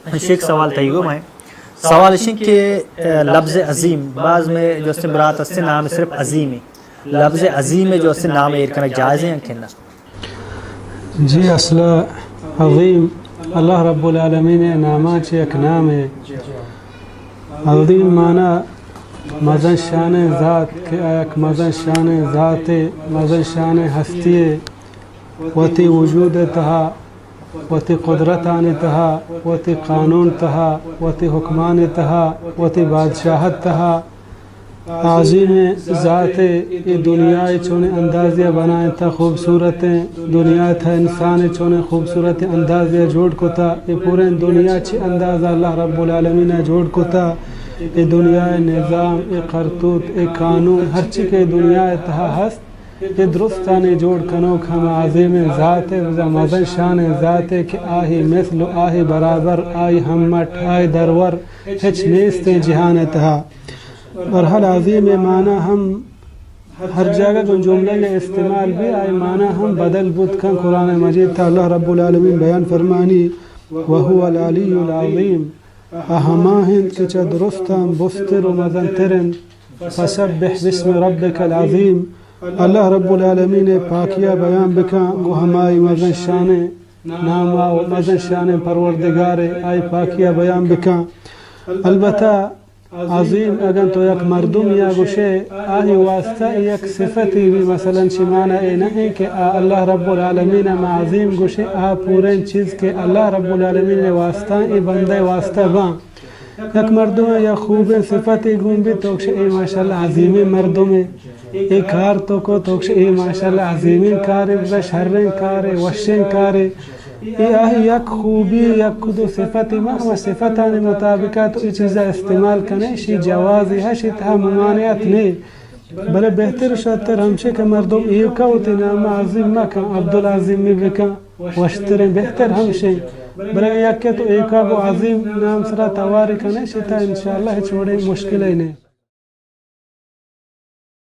ایک سوال تیگو میں سوال اشن کہ لفظ عظیم بعض میں جو اس مراد اس نام صرف عظیم ہے لفظ عظیم ہے جو اس نام ایرکنا جائز ہے کہنا جی اصل عظیم اللہ رب العالمین نامات ایک نام ہے عظیم معنی مزن شان ذات کہ ایک مزن شان ذات مزن شان ہستی وتی وجود تہا وتی قدرتان تہا وتی قانون تہا وتی حکمان تہا وتی بادشاہت تہا عظیم ذات یہ دنیا چونے اندازیہ بنائیں تا خوبصورتیں دنیا تھا انسان چونے خوبصورت اندازیہ جوڑ کو تا یہ پورے دنیا چی اندازہ اللہ رب العالمین جوڑ کو تا یہ دنیا نظام یہ قرطوط یہ قانون ہر چی کے دنیا تہا ہست یہ درستانے جوڑ کنو کھم عظیم ذات مزن شان ذات کہ آہی مثل آہی برابر آہی ہمت آہی درور ہچ نیستے جہان تہا اور ہر عظیم معنی ہم ہر جگہ کو جملے نے استعمال بھی آئے معنی ہم بدل بود کن قرآن مجید تا اللہ رب العالمین بیان فرمانی وَهُوَ الْعَلِيُّ الْعَظِيمُ اہماہن کچھ درستان بستر و مزنترن فسبح بسم ربک العظیم اللہ رب العالمین پاکیہ بیان بکا وہ ہمائی مزن شان ناما و مزن شان پروردگار آئی پاکیہ بیان بکا البتہ عظیم اگر تو یک مردم یا گوشے آہی واسطہ یک صفتی بھی مثلا شمانہ اے نہیں کہ اللہ رب العالمین ما عظیم گوشے پورین چیز کہ اللہ رب العالمین واسطہ ای بندے واسطہ بان یک مردم یا خوب صفتی گون بھی توکش ای ماشاءاللہ عظیم مردم ای کار تو کو توکش ای ماشاءاللہ عظیم کار شرن کار وشن کار یہ یک خوبی یک کدو صفتی مہما صفتان مطابقہ تو یہ چیزیں استعمال کرنے شی جوازی ہے شی تہا ممانعت نہیں بلے بہتر شتر ہمشے کہ مردم ایوکا ہوتی نام عظیم مکا عبدالعظیم میں بکا وشترین بہتر ہمشے بلے یک کہ تو ایوکا وہ عظیم نام سرا تواری کرنے شی تا انشاءاللہ چھوڑے مشکل ہی نہیں